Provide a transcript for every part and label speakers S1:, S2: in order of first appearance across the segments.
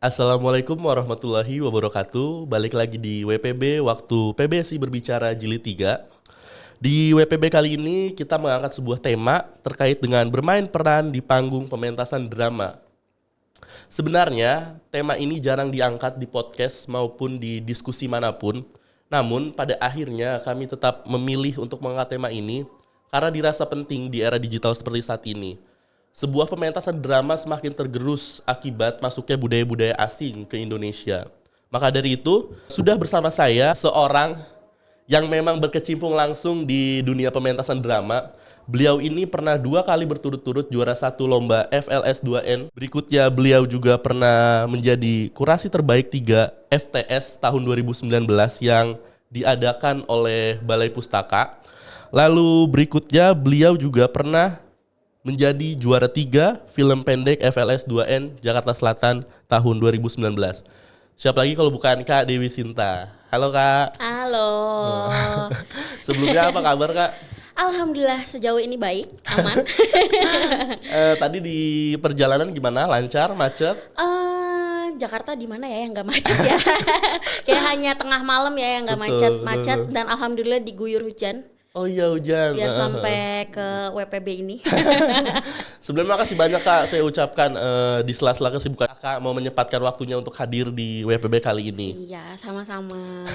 S1: Assalamualaikum warahmatullahi wabarakatuh. Balik lagi di WPB waktu PBSI berbicara jilid 3. Di WPB kali ini kita mengangkat sebuah tema terkait dengan bermain peran di panggung pementasan drama. Sebenarnya tema ini jarang diangkat di podcast maupun di diskusi manapun. Namun pada akhirnya kami tetap memilih untuk mengangkat tema ini karena dirasa penting di era digital seperti saat ini. Sebuah pementasan drama semakin tergerus akibat masuknya budaya-budaya asing ke Indonesia. Maka dari itu, sudah bersama saya seorang yang memang berkecimpung langsung di dunia pementasan drama. Beliau ini pernah 2 kali berturut-turut juara 1 lomba FLS 2N. Berikutnya beliau juga pernah menjadi kurasi terbaik 3 FTS tahun 2019 yang diadakan oleh Balai Pustaka. Lalu berikutnya beliau juga pernah menjadi juara 3 film pendek FLS 2N Jakarta Selatan tahun 2019. Siapa lagi kalau bukan Kak Dewi Sinta. Halo Kak.
S2: Halo.
S1: Sebelumnya apa kabar Kak?
S2: Alhamdulillah sejauh ini baik, aman.
S1: Tadi di perjalanan gimana? Lancar, macet?
S2: Jakarta di mana ya yang nggak macet ya? Kayak hanya tengah malam ya yang nggak macet dan alhamdulillah diguyur hujan.
S1: Oh iya hujan.
S2: Biar sampai ke WPB ini.
S1: Sebelumnya makasih banyak Kak saya ucapkan di sela-sela kesibukan Kak mau menyempatkan waktunya untuk hadir di WPB kali ini.
S2: Iya, sama-sama.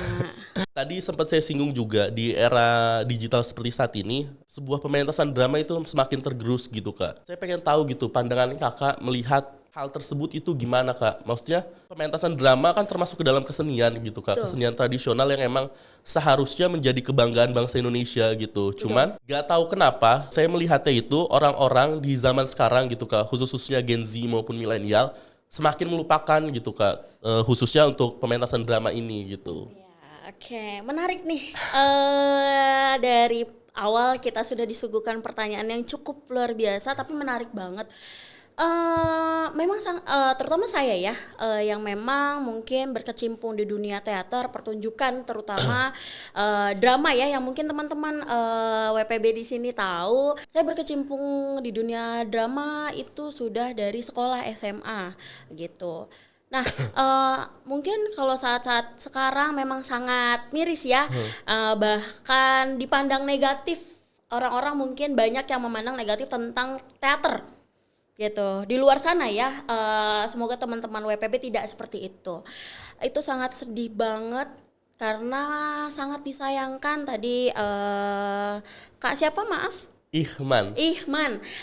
S1: Tadi sempat saya singgung juga di era digital seperti saat ini, sebuah pementasan drama itu semakin tergerus gitu Kak. Saya pengen tahu gitu pandangan Kakak melihat hal tersebut itu gimana Kak? Maksudnya pementasan drama kan termasuk ke dalam kesenian gitu Kak.
S2: Betul.
S1: Kesenian tradisional yang emang seharusnya menjadi kebanggaan bangsa Indonesia gitu. Cuman gak tahu kenapa saya melihatnya itu orang-orang di zaman sekarang gitu Kak, khususnya Gen Z maupun milenial semakin melupakan gitu Kak, khususnya untuk pementasan drama ini gitu.
S2: Ya, oke, menarik nih. Dari awal kita sudah disuguhkan pertanyaan yang cukup luar biasa tapi menarik banget. Memang terutama saya ya yang memang mungkin berkecimpung di dunia teater, pertunjukan terutama drama ya yang mungkin teman-teman WPB di sini tahu. Saya berkecimpung di dunia drama itu sudah dari sekolah SMA gitu. Nah, mungkin kalau saat-saat sekarang memang sangat miris ya, bahkan dipandang negatif. Orang-orang mungkin banyak yang memandang negatif tentang teater gitu. Di luar sana ya, semoga teman-teman WPB tidak seperti itu. Itu sangat sedih banget karena sangat disayangkan tadi Kak siapa maaf?
S1: Ihman.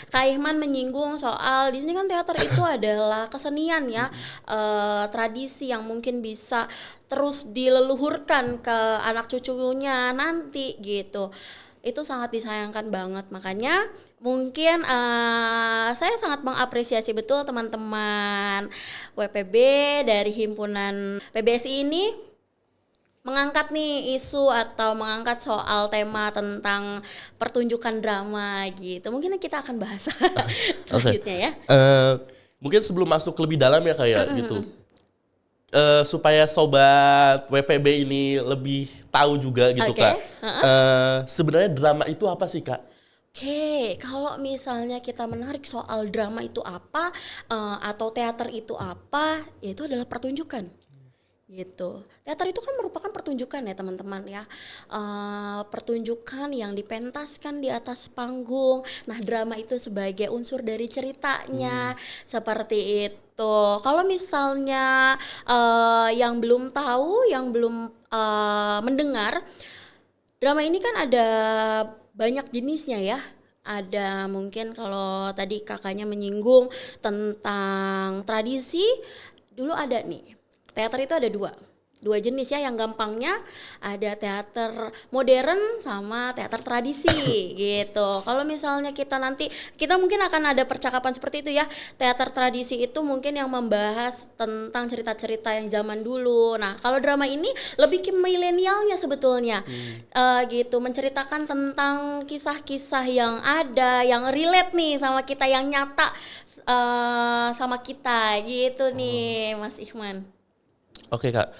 S2: Kak Ihman menyinggung soal di sini kan teater itu adalah kesenian ya, tradisi yang mungkin bisa terus dileluhurkan ke anak cucunya nanti gitu. Itu sangat disayangkan banget, makanya mungkin saya sangat mengapresiasi betul teman-teman WPB dari himpunan PBSI ini mengangkat nih isu atau mengangkat soal tema tentang pertunjukan drama gitu. Mungkin kita akan bahas selanjutnya ya.
S1: Mungkin sebelum masuk lebih dalam ya kayak gitu. Supaya sobat WPB ini lebih tahu juga gitu Kak. Sebenarnya drama itu apa sih Kak?
S2: Oke, kalau misalnya kita menarik soal drama itu apa atau teater itu apa, itu adalah pertunjukan. Gitu. Teater itu kan merupakan pertunjukan ya teman-teman ya. Pertunjukan yang dipentaskan di atas panggung. Nah, drama itu sebagai unsur dari ceritanya seperti itu. Kalau misalnya yang belum tahu, yang belum mendengar, drama ini kan ada banyak jenisnya ya. Ada mungkin kalau tadi kakaknya menyinggung tentang tradisi, dulu ada nih. Teater itu ada dua jenis ya, yang gampangnya ada teater modern sama teater tradisi gitu. Kalau misalnya kita mungkin akan ada percakapan seperti itu ya. Teater tradisi itu mungkin yang membahas tentang cerita-cerita yang zaman dulu. Nah, kalau drama ini lebih ke milenialnya sebetulnya. Gitu, menceritakan tentang kisah-kisah yang ada, yang relate nih sama kita, yang nyata sama kita gitu nih Mas Ikhman.
S1: Oke Kak,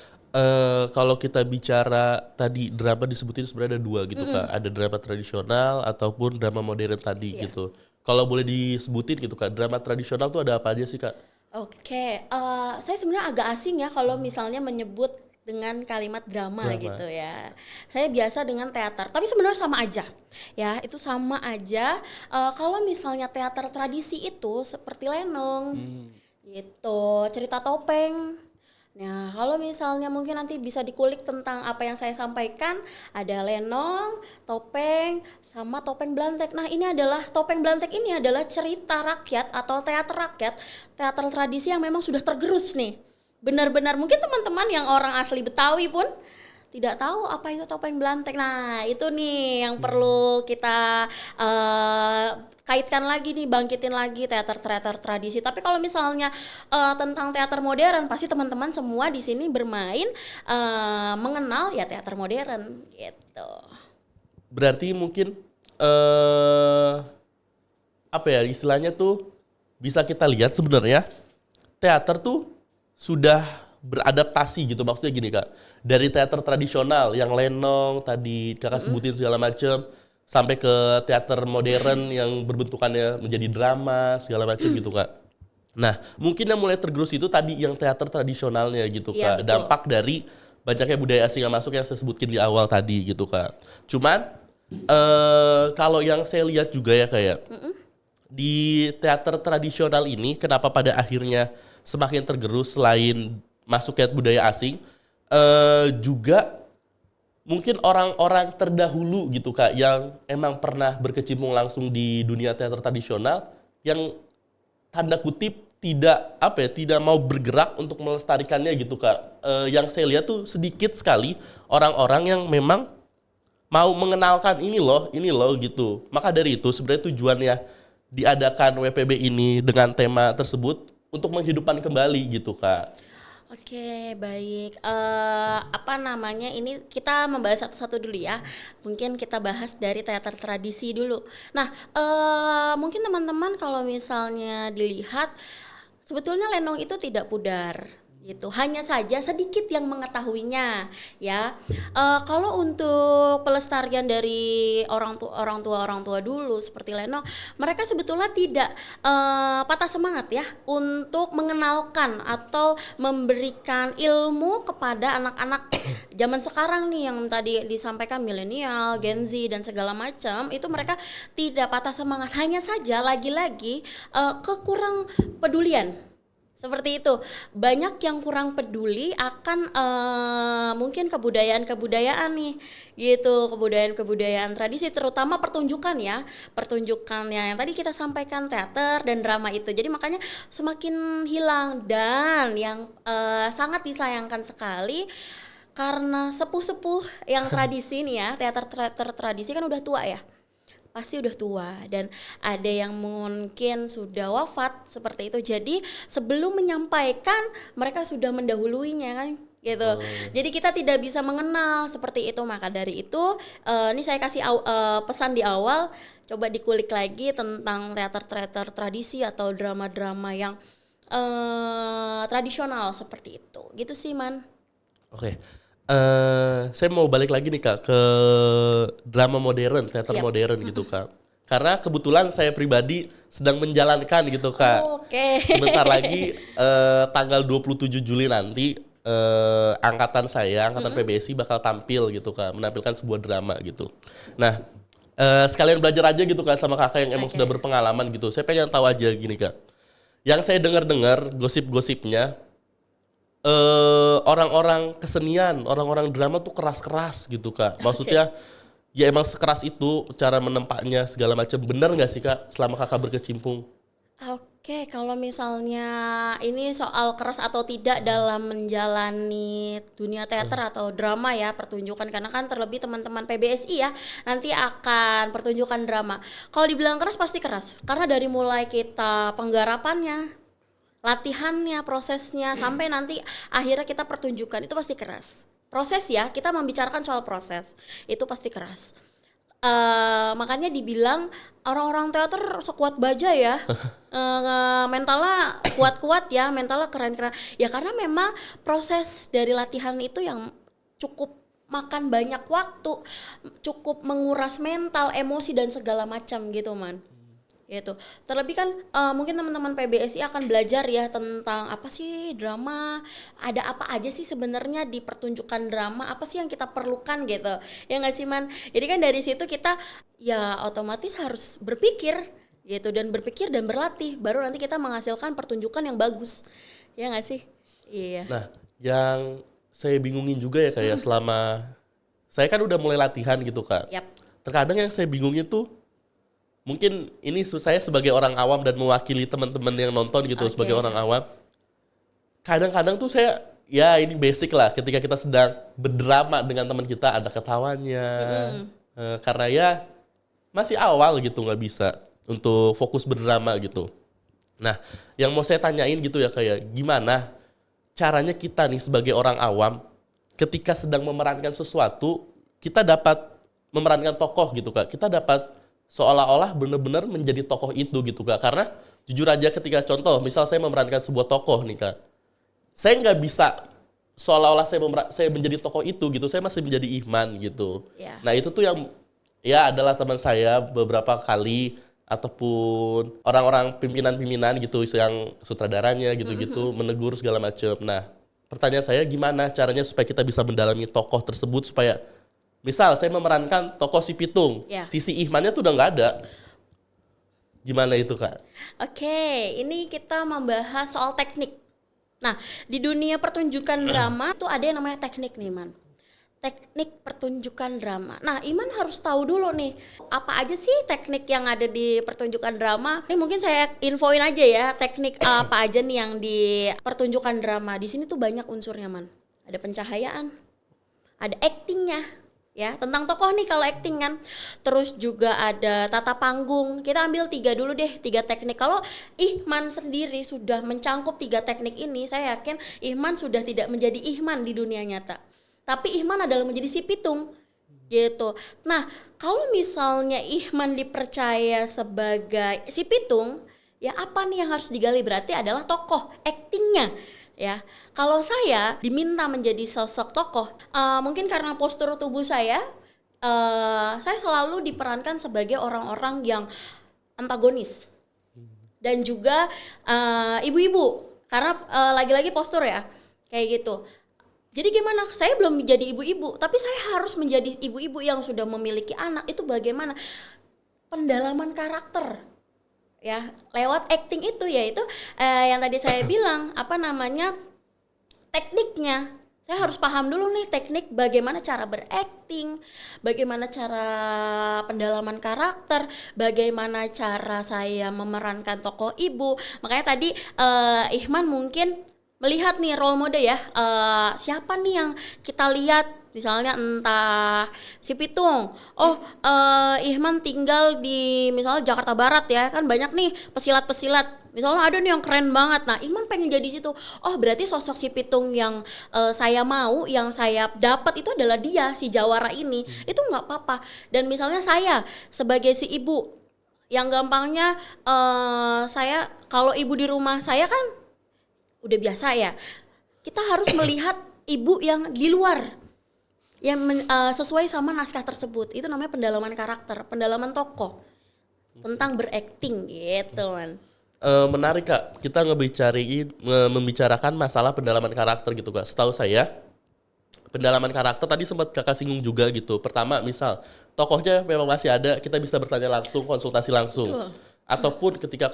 S1: kalau kita bicara tadi drama disebutin sebenarnya ada 2 gitu Kak. Ada drama tradisional ataupun drama modern tadi gitu. Kalau boleh disebutin gitu Kak, drama tradisional tuh ada apa aja sih Kak?
S2: Oke, saya sebenarnya agak asing ya kalau misalnya menyebut dengan kalimat drama
S1: Drama.
S2: gitu ya. Saya biasa dengan teater, tapi sebenarnya sama aja. Ya, itu sama aja. Kalau misalnya teater tradisi itu seperti lenong gitu, cerita topeng. Nah, kalau misalnya mungkin nanti bisa dikulik tentang apa yang saya sampaikan, ada lenong, topeng, sama topeng blantek. Nah, ini adalah topeng blantek ini adalah cerita rakyat atau teater rakyat, teater tradisi yang memang sudah tergerus nih. Benar-benar mungkin teman-teman yang orang asli Betawi pun tidak tahu apa itu topeng blantek. Nah, itu nih yang perlu kita eh, kaitkan lagi nih, bangkitin lagi teater-teater tradisi. Tapi kalau misalnya tentang teater modern, pasti teman-teman semua di sini bermain mengenal ya teater modern gitu.
S1: Berarti mungkin apa ya istilahnya tuh bisa kita lihat sebenarnya teater tuh sudah beradaptasi gitu, maksudnya gini Kak, dari teater tradisional yang lenong tadi Kakak sebutin segala macam sampai ke teater modern yang berbentukannya menjadi drama segala macam gitu Kak. Nah mungkin yang mulai tergerus itu tadi yang teater tradisionalnya gitu
S2: Iya,
S1: Kak,
S2: betul.
S1: dampak dari banyaknya budaya asing yang masuk yang saya sebutkin di awal tadi gitu Kak. Cuman kalau yang saya lihat juga ya kayak di teater tradisional ini kenapa pada akhirnya semakin tergerus selain masuknya budaya asing, juga mungkin orang-orang terdahulu gitu Kak yang emang pernah berkecimpung langsung di dunia teater tradisional yang tanda kutip tidak apa ya tidak mau bergerak untuk melestarikannya gitu Kak. Yang saya lihat tuh sedikit sekali orang-orang yang memang mau mengenalkan ini loh gitu. Maka dari itu sebenarnya tujuannya diadakan WPB ini dengan tema tersebut untuk menghidupkan kembali gitu Kak.
S2: Oke, baik. Apa namanya? Ini kita membahas satu-satu dulu ya. Mungkin kita bahas dari teater tradisi dulu. Nah, mungkin teman-teman kalau misalnya dilihat, sebetulnya lenong itu tidak pudar gitu. Hanya saja sedikit yang mengetahuinya, ya. Kalau untuk pelestarian dari orang tua dulu seperti lenong, mereka sebetulnya tidak patah semangat ya untuk mengenalkan atau memberikan ilmu kepada anak-anak zaman sekarang nih yang tadi disampaikan milenial, Gen Z dan segala macam itu mereka tidak patah semangat, hanya saja lagi-lagi kekurang pedulian. Seperti itu, banyak yang kurang peduli akan mungkin kebudayaan-kebudayaan nih, gitu, kebudayaan-kebudayaan tradisi, terutama pertunjukannya yang tadi kita sampaikan teater dan drama itu. Jadi makanya semakin hilang dan yang sangat disayangkan sekali karena sepuh-sepuh yang tradisi nih ya, teater tradisi kan udah tua ya. Pasti udah tua dan ada yang mungkin sudah wafat seperti itu. Jadi sebelum menyampaikan mereka sudah mendahuluinya kan gitu. Jadi kita tidak bisa mengenal seperti itu. Maka dari itu ini saya kasih pesan di awal, coba dikulik lagi tentang teater-teater tradisi atau drama-drama yang tradisional seperti itu. Gitu sih, Man.
S1: Oke. Saya mau balik lagi nih Kak ke drama modern, teater
S2: Yap.
S1: modern gitu Kak. Karena kebetulan saya pribadi sedang menjalankan gitu Kak.
S2: Oke.
S1: Sebentar lagi tanggal 27 Juli nanti angkatan PBSI bakal tampil gitu Kak, menampilkan sebuah drama gitu. Nah, sekalian belajar aja gitu Kak sama Kakak yang emang sudah berpengalaman gitu. Saya pengen tahu aja gini Kak. Yang saya dengar-dengar gosip-gosipnya orang-orang kesenian, orang-orang drama tuh keras-keras gitu Kak. Maksudnya ya emang sekeras itu cara menempatnya segala macam. Bener nggak sih Kak selama Kakak berkecimpung?
S2: Oke, kalau misalnya ini soal keras atau tidak dalam menjalani dunia teater atau drama ya, pertunjukan, karena kan terlebih teman-teman PBSI ya nanti akan pertunjukan drama. Kalau dibilang keras pasti keras, karena dari mulai kita penggarapannya, latihannya, prosesnya sampai nanti akhirnya kita pertunjukan itu pasti keras. Proses ya, kita membicarakan soal proses itu pasti keras. Makanya dibilang orang-orang teater sekuat baja ya, mentalnya kuat-kuat ya, mentalnya keren-keren. Ya karena memang proses dari latihan itu yang cukup makan banyak waktu, cukup menguras mental, emosi dan segala macam gitu, Man. gitu. Terlebih kan mungkin teman-teman PBSI akan belajar ya tentang apa sih drama, ada apa aja sih sebenarnya di pertunjukan drama, apa sih yang kita perlukan gitu. Ya nggak sih Man? Jadi kan dari situ kita ya otomatis harus berpikir gitu, dan berpikir dan berlatih, baru nanti kita menghasilkan pertunjukan yang bagus. Ya nggak sih? Iya.
S1: Nah, yang saya bingungin juga ya kayak selama saya kan udah mulai latihan gitu Kak.
S2: Yap.
S1: Terkadang yang saya bingungin tuh mungkin ini saya sebagai orang awam dan mewakili teman-teman yang nonton gitu sebagai orang awam. Kadang-kadang tuh saya ya ini basic lah ketika kita sedang berdrama dengan teman kita ada ketawanya. Karena ya masih awal gitu nggak bisa untuk fokus berdrama gitu. Nah, yang mau saya tanyain gitu ya kayak gimana caranya kita nih sebagai orang awam ketika sedang memerankan sesuatu, kita dapat memerankan tokoh gitu Kak. Kita dapat seolah-olah benar-benar menjadi tokoh itu gitu Kak. Karena jujur aja ketika contoh, misal saya memerankan sebuah tokoh nih Kak. Saya nggak bisa seolah-olah saya menjadi tokoh itu gitu. Saya masih menjadi Ihman gitu.
S2: Yeah.
S1: Nah itu tuh yang ya adalah teman saya beberapa kali ataupun orang-orang pimpinan-pimpinan gitu yang sutradaranya gitu-gitu menegur segala macam. Nah pertanyaan saya gimana caranya supaya kita bisa mendalami tokoh tersebut supaya misal saya memerankan tokoh si Pitung, sisi Ihmannya tuh udah nggak ada. Gimana itu Kak?
S2: Oke, ini kita membahas soal teknik. Nah, di dunia pertunjukan drama tuh ada yang namanya teknik nih, Man. Teknik pertunjukan drama. Nah, Iman harus tahu dulu nih, apa aja sih teknik yang ada di pertunjukan drama. Ini mungkin saya infoin aja ya, teknik apa aja nih yang di pertunjukan drama. Di sini tuh banyak unsurnya, Man. Ada pencahayaan, ada actingnya, ya tentang tokoh nih kalau acting kan. Terus juga ada tata panggung. Kita ambil 3 dulu deh, 3 teknik. Kalau Ihman sendiri sudah mencangkup 3 teknik ini, saya yakin Ihman sudah tidak menjadi Ihman di dunia nyata. Tapi Ihman adalah menjadi si Pitung gitu. Nah, kalau misalnya Ihman dipercaya sebagai si Pitung, ya apa nih yang harus digali? Berarti adalah tokoh, actingnya. Ya, kalau saya diminta menjadi sosok tokoh, mungkin karena postur tubuh saya selalu diperankan sebagai orang-orang yang antagonis dan juga ibu-ibu, karena lagi-lagi postur ya, kayak gitu. Jadi gimana? Saya belum menjadi ibu-ibu, tapi saya harus menjadi ibu-ibu yang sudah memiliki anak. Itu bagaimana? Pendalaman karakter. Ya, lewat acting itu yaitu yang tadi saya bilang tekniknya. Saya harus paham dulu nih teknik bagaimana cara berakting, bagaimana cara pendalaman karakter, bagaimana cara saya memerankan tokoh ibu. Makanya tadi Ihman mungkin melihat nih role model ya, siapa nih yang kita lihat, misalnya entah si Pitung, Ihman tinggal di misalnya Jakarta Barat ya, kan banyak nih pesilat-pesilat, misalnya ada nih yang keren banget. Nah Ihman pengen jadi situ, berarti sosok si Pitung yang saya mau, yang saya dapat itu adalah dia, si Jawara ini. Itu nggak apa-apa. Dan misalnya saya sebagai si ibu, yang gampangnya saya kalau ibu di rumah saya kan udah biasa ya, kita harus melihat ibu yang di luar yang sesuai sama naskah tersebut. Itu namanya pendalaman karakter, pendalaman tokoh tentang berakting gitu Man.
S1: Menarik Kak, kita membicarakan masalah pendalaman karakter gitu Kak. Setahu saya pendalaman karakter tadi sempat Kakak singgung juga gitu. Pertama misal tokohnya memang masih ada, kita bisa bertanya langsung, konsultasi langsung. Betul. Ataupun ketika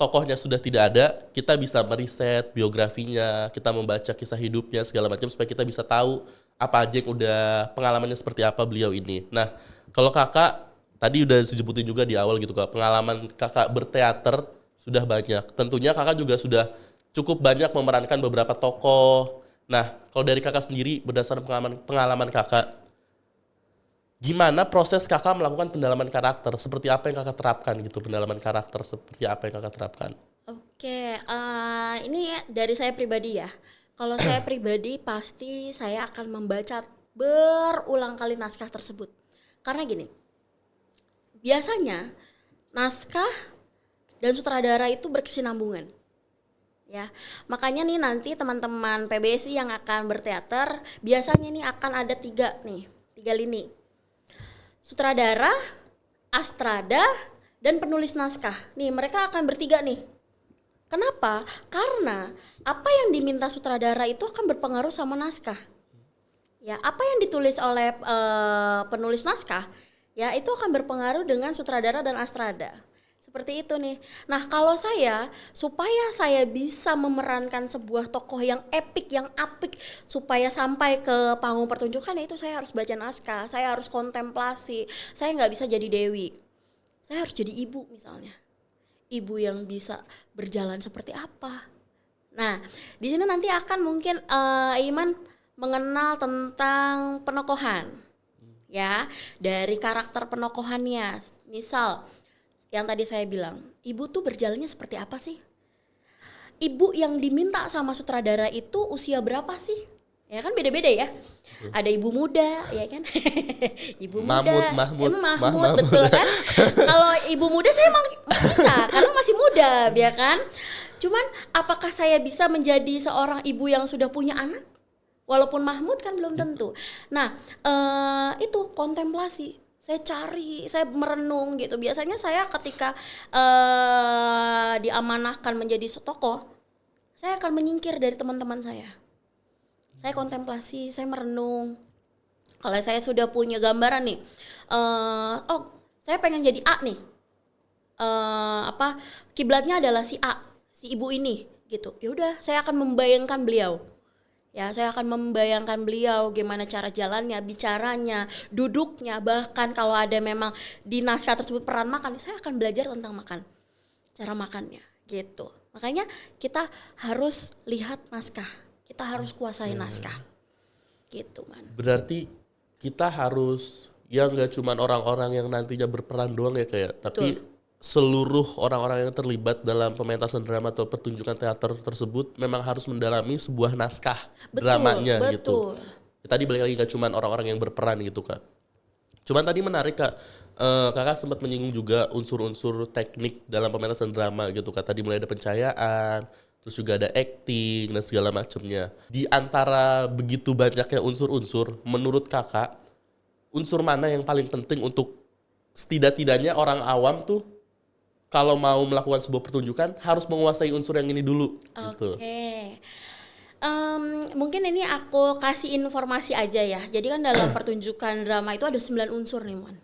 S1: tokohnya sudah tidak ada, kita bisa meriset biografinya, kita membaca kisah hidupnya segala macam supaya kita bisa tahu apa aja yang udah pengalamannya seperti apa beliau ini. Nah, kalau Kakak tadi udah disebutin juga di awal gitu Kak, pengalaman Kakak berteater sudah banyak. Tentunya Kakak juga sudah cukup banyak memerankan beberapa tokoh. Nah, kalau dari Kakak sendiri berdasarkan pengalaman Kakak, gimana proses Kakak melakukan pendalaman karakter? Seperti apa yang Kakak terapkan gitu, pendalaman karakter seperti apa yang Kakak terapkan?
S2: Oke, ini dari saya pribadi ya. Kalau saya pribadi pasti saya akan membaca berulang kali naskah tersebut. Karena gini, biasanya naskah dan sutradara itu berkesinambungan. Ya, makanya nih nanti teman-teman PBSI yang akan berteater biasanya nih akan ada 3 lini. Sutradara, astrada, dan penulis naskah. Nih, mereka akan bertiga nih. Kenapa? Karena apa yang diminta sutradara itu akan berpengaruh sama naskah. Ya, apa yang ditulis oleh penulis naskah, ya itu akan berpengaruh dengan sutradara dan astrada. Seperti itu nih. Nah, kalau saya, supaya saya bisa memerankan sebuah tokoh yang epik, yang apik, supaya sampai ke panggung pertunjukan, ya itu saya harus baca naskah, saya harus kontemplasi, saya nggak bisa jadi Dewi. Saya harus jadi ibu misalnya. Ibu yang bisa berjalan seperti apa. Nah, di sini nanti akan mungkin Iman mengenal tentang penokohan. Ya, dari karakter penokohannya. Misal yang tadi saya bilang, ibu tuh berjalannya seperti apa sih? Ibu yang diminta sama sutradara itu usia berapa sih? Ya kan beda-beda ya. Ada ibu muda, ya kan? Ibu muda, Mahmud, betul kan? Kalau ibu muda saya emang bisa, karena masih muda, ya kan? Cuman apakah saya bisa menjadi seorang ibu yang sudah punya anak? Walaupun Mahmud kan belum tentu. Nah, itu kontemplasi. Saya cari, saya merenung gitu. Biasanya saya ketika diamanahkan menjadi tokoh, saya akan menyingkir dari teman-teman saya. Saya kontemplasi, saya merenung. Kalau saya sudah punya gambaran nih, saya pengen jadi A nih. Kiblatnya adalah si A, si ibu ini gitu. Ya udah, saya akan membayangkan beliau. Ya, saya akan membayangkan beliau gimana cara jalannya, bicaranya, duduknya, bahkan kalau ada memang di naskah tersebut peran makan, saya akan belajar tentang makan, cara makannya, gitu. Makanya kita harus lihat naskah, kita harus kuasai naskah, gitu man.
S1: Berarti kita harus ya nggak cuma orang-orang yang nantinya berperan doang ya kayak, tapi seluruh orang-orang yang terlibat dalam pementasan drama atau pertunjukan teater tersebut memang harus mendalami sebuah naskah dramanya gitu. Ya, tadi balik lagi nggak cuma orang-orang yang berperan gitu Kak. Cuman tadi menarik Kak, Kakak sempat menyinggung juga unsur-unsur teknik dalam pementasan drama gitu Kak. Tadi mulai ada pencahayaan, terus juga ada acting dan segala macamnya. Di antara begitu banyaknya unsur-unsur, menurut Kakak, unsur mana yang paling penting untuk setidak-tidaknya orang awam tuh kalau mau melakukan sebuah pertunjukan harus menguasai unsur yang ini dulu. Gitu.
S2: Mungkin ini aku kasih informasi aja ya. Jadi kan dalam pertunjukan drama itu ada 9 unsur nih Man.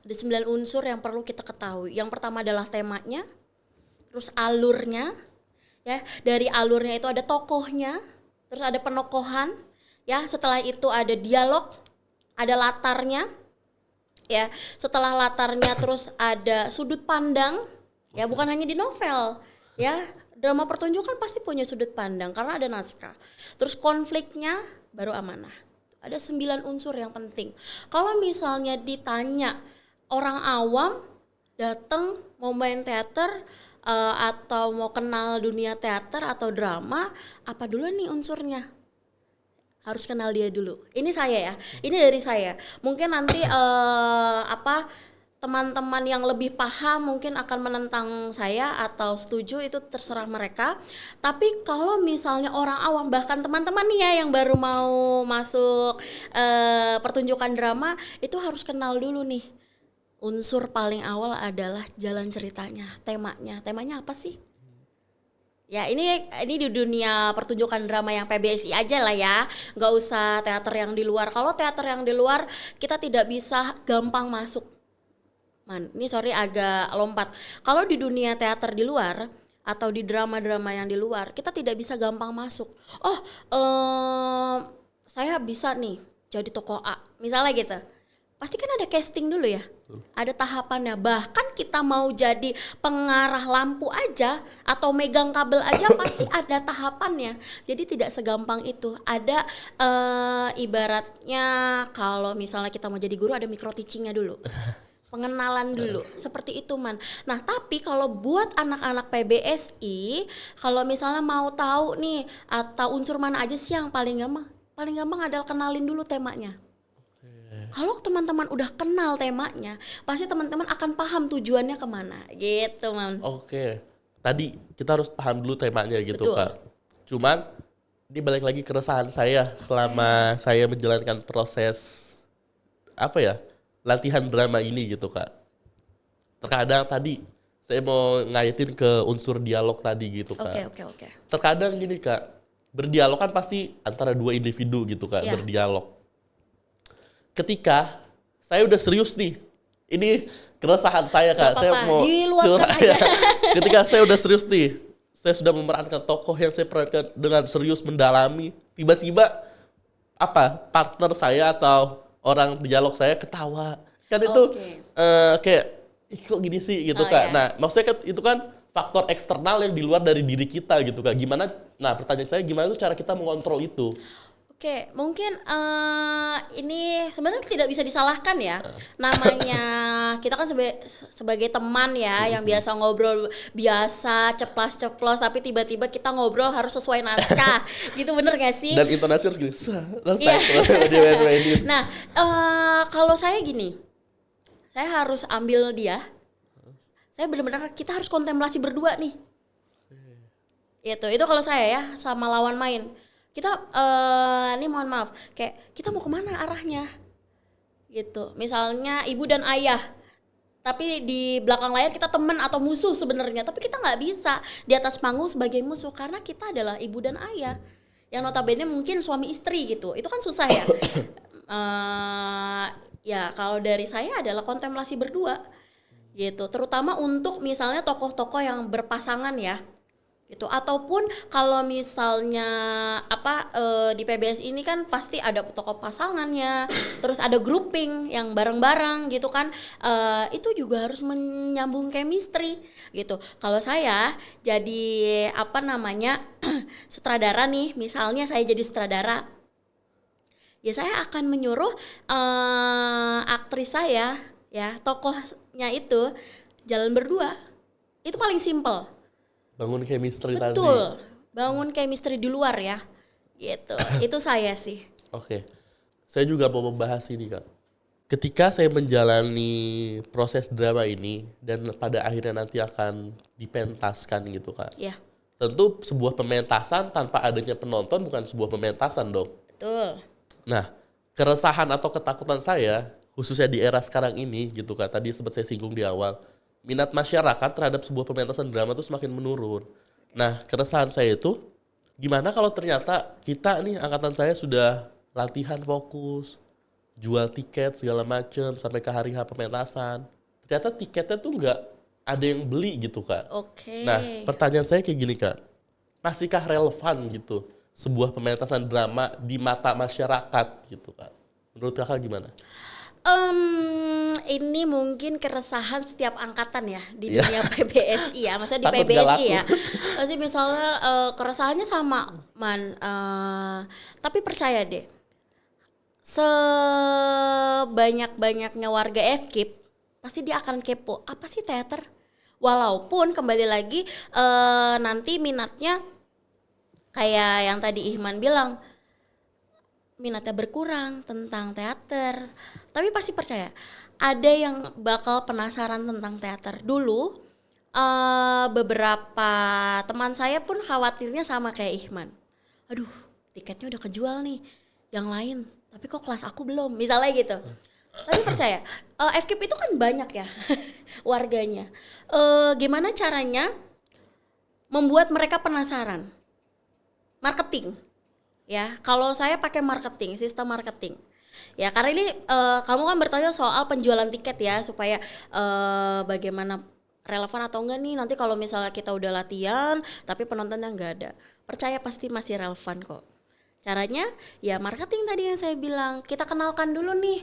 S2: Ada 9 unsur yang perlu kita ketahui. Yang pertama adalah temanya, terus alurnya, ya. Dari alurnya itu ada tokohnya, terus ada penokohan, ya. Setelah itu ada dialog, ada latarnya, ya. Setelah latarnya terus ada sudut pandang. Ya bukan hanya di novel, ya drama pertunjukan pasti punya sudut pandang karena ada naskah. Terus konfliknya baru amanah. Ada 9 unsur yang penting. Kalau misalnya ditanya orang awam datang mau main teater atau mau kenal dunia teater atau drama, apa dulu nih unsurnya? Harus kenal dia dulu. Ini saya ya, ini dari saya. Mungkin nanti teman-teman yang lebih paham mungkin akan menentang saya atau setuju, itu terserah mereka. Tapi kalau misalnya orang awam, bahkan teman-teman nih ya yang baru mau masuk pertunjukan drama, itu harus kenal dulu nih. Unsur paling awal adalah jalan ceritanya, temanya. Temanya apa sih? Ya ini di dunia pertunjukan drama yang PBSI aja lah ya, nggak usah teater yang di luar. Kalau teater yang di luar kita tidak bisa gampang masuk. Ini sorry agak lompat. Kalau di dunia teater di luar atau di drama-drama yang di luar, kita tidak bisa gampang masuk. Saya bisa nih jadi tokoh A, misalnya gitu. Pasti kan ada casting dulu ya, ada tahapannya. Bahkan kita mau jadi pengarah lampu aja atau megang kabel aja pasti ada tahapannya. Jadi tidak segampang itu. Ada ibaratnya kalau misalnya kita mau jadi guru ada micro teachingnya dulu. Pengenalan dulu, seperti itu Man. Nah tapi kalau buat anak-anak PBSI, kalau misalnya mau tahu nih atau unsur mana aja sih yang paling gampang adalah kenalin dulu temanya. Kalau teman-teman udah kenal temanya, pasti teman-teman akan paham tujuannya kemana, gitu Man.
S1: Oke, tadi kita harus paham dulu temanya gitu.
S2: Betul.
S1: Kak. Cuman, ini balik lagi keresahan saya selama saya menjalankan proses latihan drama ini gitu Kak. terkadang tadi saya mau ngaitin ke unsur dialog tadi gitu Kak.
S2: Oke.
S1: Terkadang gini Kak, berdialog kan pasti antara dua individu gitu Kak,
S2: Iya.
S1: berdialog. Ketika saya udah serius nih, ini keresahan saya Kak,
S2: Gak
S1: saya
S2: apa-apa,
S1: mau
S2: diluapkan
S1: curhat
S2: aja.
S1: ya. Ketika saya udah serius nih, saya sudah memerankan tokoh yang saya perankan dengan serius mendalami, tiba-tiba partner saya atau orang dialog saya ketawa. Kan itu
S2: Oke.
S1: kayak ih kok gini sih gitu
S2: Oh,
S1: Kak.
S2: iya.
S1: Nah, maksudnya kan itu kan faktor eksternal yang di luar dari diri kita gitu Kak. Pertanyaan saya gimana tuh cara kita mengontrol itu?
S2: Oke, mungkin ini sebenarnya tidak bisa disalahkan ya. Namanya kita kan sebagai teman ya, yang biasa ngobrol biasa ceplas-ceplos, tapi tiba-tiba kita ngobrol harus sesuai naskah, gitu bener gak sih?
S1: Dan intonasi harus gini, harus
S2: Iya.
S1: dimain-mainin.
S2: Nah, kalau saya gini, saya harus ambil dia. Saya benar-benar kita harus kontemplasi berdua nih. Itu kalau saya ya sama lawan main. Kita ini mohon maaf, kayak kita mau kemana arahnya? Gitu. Misalnya ibu dan ayah. Tapi di belakang layar kita teman atau musuh sebenarnya, tapi kita nggak bisa di atas panggung sebagai musuh karena kita adalah ibu dan ayah. Yang notabene mungkin suami istri gitu. Itu kan susah ya. Ya kalau dari saya adalah kontemplasi berdua gitu, terutama untuk misalnya tokoh-tokoh yang berpasangan ya gitu, ataupun kalau misalnya di PBS ini kan pasti ada tokoh pasangannya, terus ada grouping yang bareng-bareng gitu kan, itu juga harus menyambung chemistry gitu. Kalau saya jadi sutradara nih, misalnya saya jadi sutradara, ya saya akan menyuruh aktris saya ya, tokohnya itu jalan berdua. Itu paling simple.
S1: Bangun chemistry tadi.
S2: Betul. Bangun chemistry di luar ya. Gitu. Itu saya sih.
S1: Oke. Saya juga mau membahas ini Kak. Ketika saya menjalani proses drama ini dan pada akhirnya nanti akan dipentaskan gitu Kak.
S2: Ya.
S1: Tentu sebuah pementasan tanpa adanya penonton bukan sebuah pementasan dong.
S2: Betul.
S1: Nah, keresahan atau ketakutan saya, khususnya di era sekarang ini gitu Kak, tadi sempat saya singgung di awal, minat masyarakat terhadap sebuah pementasan drama itu semakin menurun. Nah, keresahan saya itu, gimana kalau ternyata kita nih, angkatan saya sudah latihan fokus, jual tiket segala macem sampai ke hari H pementasan. Ternyata tiketnya tuh nggak ada yang beli gitu Kak.
S2: Oke.
S1: Nah, pertanyaan saya kayak gini Kak, masihkah relevan gitu sebuah pementasan drama di mata masyarakat gitu Kak? Menurut Kakak gimana?
S2: Ini mungkin keresahan setiap angkatan ya di
S1: Iya.
S2: dunia PBSI ya, maksudnya di
S1: Takut nggak
S2: PBSI
S1: laku.
S2: ya. Pasti misalnya keresahannya sama, tapi percaya deh, sebanyak-banyaknya warga FKIP pasti dia akan kepo, apa sih teater? Walaupun kembali lagi nanti minatnya kayak yang tadi Ihman bilang, minatnya berkurang tentang teater, tapi pasti percaya ada yang bakal penasaran tentang teater. Dulu beberapa teman saya pun khawatirnya sama kayak Ihman, aduh tiketnya udah kejual nih yang lain, tapi kok kelas aku belum, misalnya gitu. Tapi percaya FKIP itu kan banyak ya warganya, gimana caranya membuat mereka penasaran? Marketing. Ya, kalau saya pakai marketing, sistem marketing. Ya, karena ini kamu kan bertanya soal penjualan tiket ya, supaya bagaimana relevan atau enggak nih nanti kalau misalnya kita udah latihan tapi penontonnya enggak ada. Percaya pasti masih relevan kok. Caranya ya marketing tadi yang saya bilang, kita kenalkan dulu nih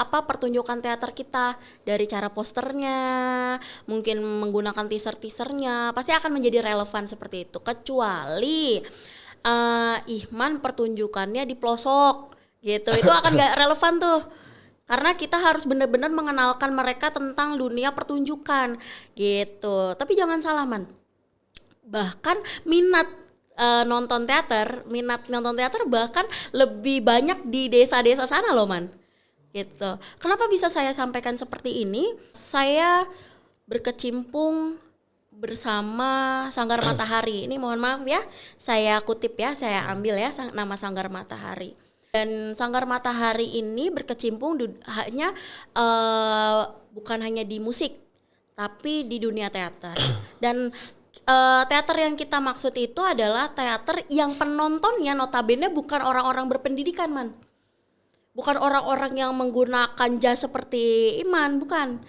S2: pertunjukan teater kita dari cara posternya, mungkin menggunakan teaser-teasernya, pasti akan menjadi relevan seperti itu. Kecuali Ihman pertunjukannya di pelosok gitu, itu akan gak relevan tuh, karena kita harus benar-benar mengenalkan mereka tentang dunia pertunjukan gitu. Tapi jangan salah Man, bahkan minat nonton teater bahkan lebih banyak di desa-desa sana loh Man gitu. Kenapa bisa saya sampaikan seperti ini? Saya berkecimpung bersama Sanggar Matahari. Ini mohon maaf ya, saya kutip ya, saya ambil ya nama Sanggar Matahari. Dan Sanggar Matahari ini berkecimpung bukan hanya di musik, tapi di dunia teater. Dan teater yang kita maksud itu adalah teater yang penontonnya notabene bukan orang-orang berpendidikan, Man. Bukan orang-orang yang menggunakan jas seperti Iman, bukan.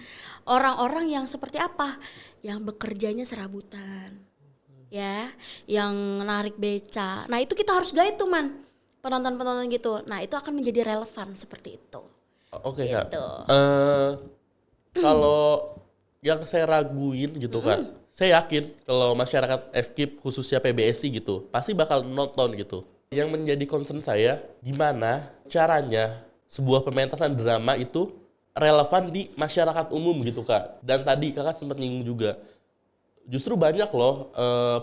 S2: Orang-orang yang seperti apa? Yang bekerjanya serabutan. Ya, yang narik beca. Nah, itu kita harus guide tuh, Man. Penonton-penonton gitu. Nah, itu akan menjadi relevan seperti itu.
S1: Oke, Kak.
S2: Gitu.
S1: Kalau yang saya raguin gitu Kak, saya yakin kalau masyarakat FKIP khususnya PBSI gitu, pasti bakal nonton gitu. Yang menjadi concern saya, gimana caranya sebuah pementasan drama itu relevan di masyarakat umum gitu Kak. Dan tadi Kakak sempat nyinggung juga, justru banyak loh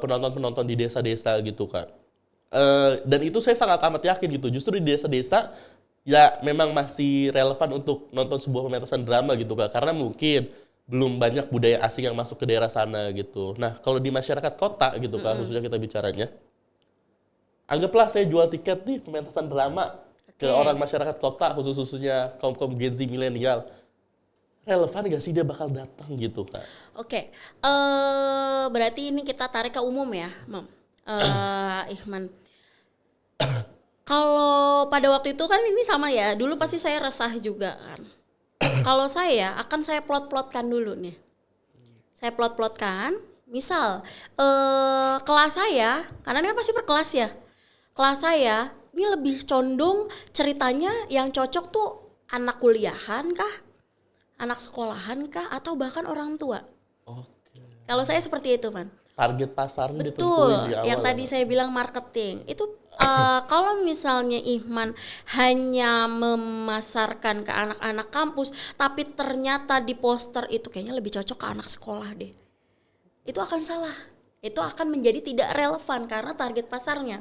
S1: penonton-penonton di desa-desa gitu Kak. Dan itu saya sangat amat yakin gitu, justru di desa-desa ya memang masih relevan untuk nonton sebuah pementasan drama gitu Kak. Karena mungkin belum banyak budaya asing yang masuk ke daerah sana gitu. Nah, kalau di masyarakat kota gitu Kak, khususnya kita bicaranya, anggaplah saya jual tiket nih pementasan drama ke orang masyarakat kota, khususnya kaum-kaum Gen Z milenial. Relevan gak sih dia bakal datang gitu Kak?
S2: Oke, berarti ini kita tarik ke umum ya, Mam. Ihman. Kalau pada waktu itu kan ini sama ya, dulu pasti saya resah juga kan. Kalau saya akan saya plot-plotkan dulu nih. Saya plot-plotkan, misal kelas saya, karena ini kan pasti per kelas ya. Kelas saya ini lebih condong ceritanya yang cocok tuh anak kuliahan kah, anak sekolahan kah, atau bahkan orang tua.
S1: Oke.
S2: Kalau saya seperti itu, Man.
S1: Target pasarnya ditentuin
S2: Betul,
S1: di awal.
S2: yang tadi saya bilang marketing itu kalau misalnya Ihman hanya memasarkan ke anak-anak kampus, tapi ternyata di poster itu kayaknya lebih cocok ke anak sekolah deh, itu akan salah, itu akan menjadi tidak relevan karena target pasarnya.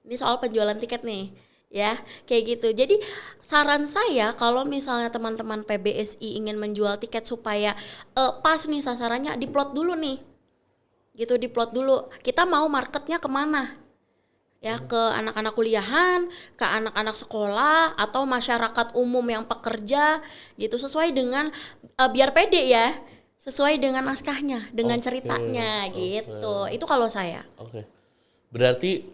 S2: Ini soal penjualan tiket nih, ya kayak gitu. Jadi saran saya kalau misalnya teman-teman PBSI ingin menjual tiket supaya pas nih sasarannya, diplot dulu nih. Gitu, diplot dulu kita mau marketnya kemana ya, ke anak-anak kuliahan, ke anak-anak sekolah, atau masyarakat umum yang pekerja gitu, sesuai dengan biar pede ya, sesuai dengan naskahnya, dengan ceritanya gitu. Itu kalau saya.
S1: Oke. Berarti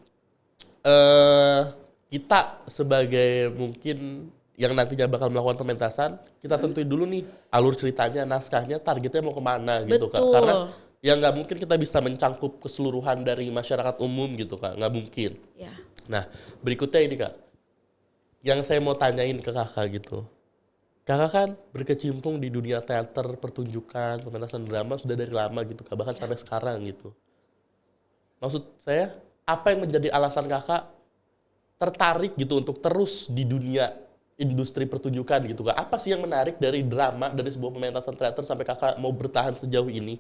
S1: kita sebagai mungkin yang nantinya bakal melakukan pementasan, kita tentuin dulu nih alur ceritanya, naskahnya, targetnya mau kemana gitu Kak.
S2: Betul.
S1: Karena ya nggak mungkin kita bisa mencangkup keseluruhan dari masyarakat umum gitu Kak, nggak mungkin.
S2: Ya.
S1: Nah, berikutnya ini Kak, yang saya mau tanyain ke Kakak gitu. Kakak kan berkecimpung di dunia teater, pertunjukan, pementasan drama sudah dari lama gitu Kak, bahkan sampai sekarang gitu. Maksud saya, apa yang menjadi alasan Kakak tertarik gitu untuk terus di dunia industri pertunjukan gitu Kak? Apa sih yang menarik dari drama, dari sebuah pementasan teater sampai Kakak mau bertahan sejauh ini?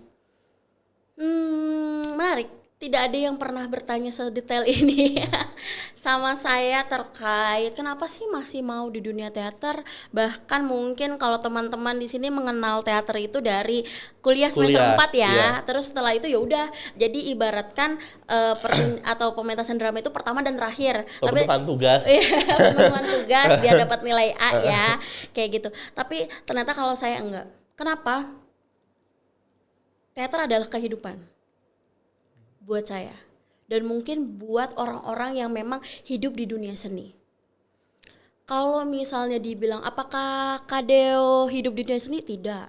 S2: Menarik. Tidak ada yang pernah bertanya sedetail ini sama saya terkait kenapa sih masih mau di dunia teater. Bahkan mungkin kalau teman-teman di sini mengenal teater itu dari kuliah semester 4 ya.
S1: Iya.
S2: Terus setelah itu ya udah. Jadi ibaratkan atau pementasan drama itu pertama dan terakhir.
S1: Pemenuhan tugas.
S2: Pemenuhan tugas biar dapat nilai A ya. Kayak gitu. Tapi ternyata kalau saya enggak. Kenapa? Teater adalah kehidupan buat saya, dan mungkin buat orang-orang yang memang hidup di dunia seni. Kalau misalnya dibilang apakah Kadeo hidup di dunia seni? Tidak